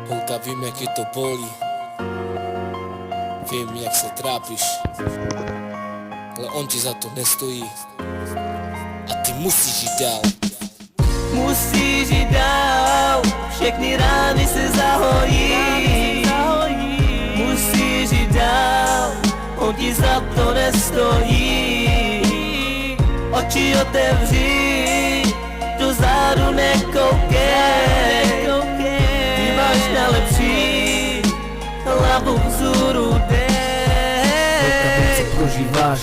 Holka, vím, jak je to bolí, vím, jak se trápíš, ale on ti za to nestojí a ty musíš jít dál. Musíš jít dál, všechny rány se zahojí. Musíš jít dál, on ti za to nestojí. Oči otevři, dozadu nekoukej. Ty máš nejlepší hlavu vzhůru dej.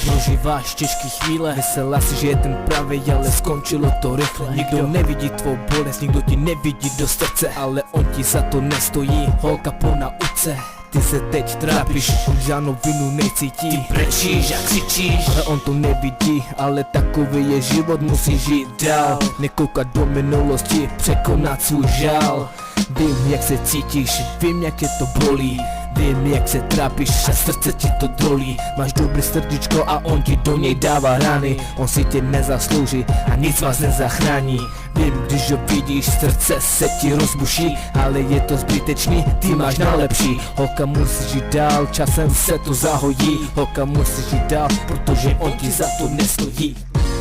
Prožíváš těžký chvíle. Myslela si, že je ten pravý, ale skončilo to rychle. Nikdo nevidí tvou bolest, nikdo ti nevidí do srdce, ale on ti za to nestojí. Holka po nauce, ty se teď trápíš, on žádnou vinu necítí. Ty brečíš a křičíš, ale on to nevidí, ale takový je život, musíš žít dál. Nekoukat do minulosti, překonat svůj žál. Vím, jak se cítíš, vím, jak je to bolí. Vím, jak se trápíš a srdce ti to drolí. Máš dobré srdíčko a on ti do něj dává rány. On si tě nezaslouží a nic vás nezachrání. Vím, když ho vidíš, srdce se ti rozbuší, ale je to zbytečný, ty máš nejlepší. Holka, musíš jít dál, časem se to zahojí. Holka, musíš jít dál, protože on ti za to nestojí.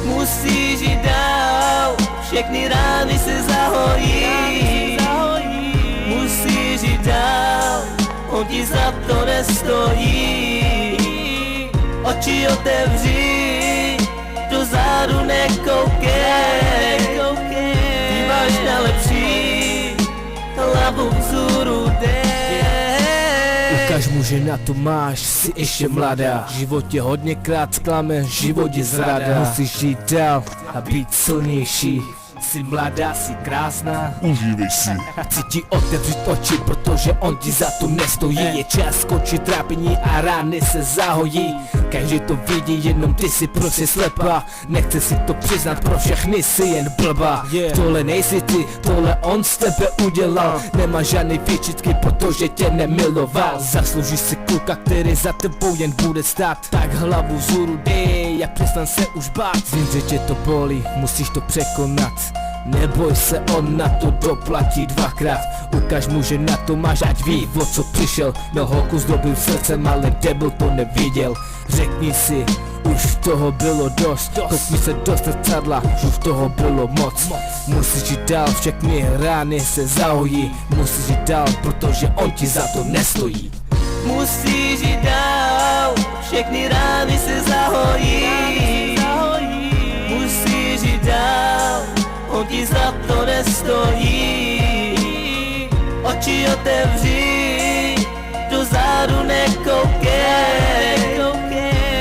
Musíš jít dál, všechny rány se zahojí. Musíš jít dál, on ti za to nestojí. Oči otevři, dozadu nekoukej. Ty máš nejlepší hlavu vzhůru dej. Ukaž mu, že na to máš, jsi ještě mladá. Život tě hodněkrát zklame, život je zrada. Musíš jít dál a být silnější. Jsi mladá, jsi krásná, užívej si. chci ti otevřít oči, protože on ti za to nestojí. Je čas skončit trápení a rány se zahojí. Každý to vidí, jenom ty si prostě slepá. Nechce si to přiznat, pro všechny si jen blbá. Tohle nejsi ty, tohle on z tebe udělal. Nemá žádný výčitky, protože tě nemiloval. Zasloužíš si kluka, který za tebou jen bude stát. Tak hlavu vzhůru dej a přestan se už bát. Vím, že tě to bolí, musíš to překonat. Neboj se, on na to doplatí dvakrát. Ukaž mu, že na to máš, ať ví, o co přišel. Měl holku s dobrým srdcem, ale debil to neviděl. Řekni si, už toho bylo dost. Koukni se do zrcadla, už toho bylo moc. Musíš jít dál, všechny rány se zahojí. Musíš jít dál, protože on ti za to nestojí. Musíš jít dál, všechny rány se zahojí. Musíš jít dál, on ti za to nestojí. Oči otevři, dozadu nekoukej.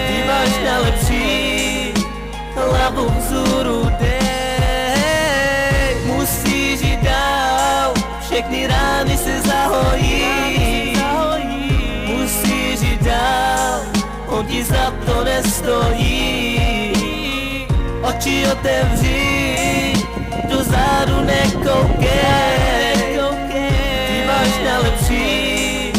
Ty máš nejlepší hlavu vzhůru dej. Musíš jít dál, všechny rány se zahojí. Musíš jít dál, on ti za to nestojí. Oči otevři, dozadu nekoukej. Ty máš nejlepší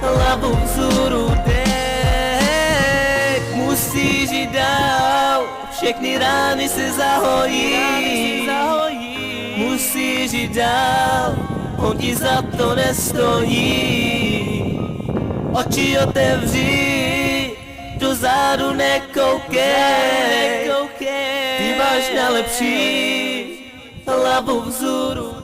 hlavu vzhůru dej. Musíš jít dál, všechny rány se zahojí. Musíš jít dál, on ti za to nestojí. Oči otevři, dozadu nekoukej. Ty máš nejlepší hlavu vzhůru.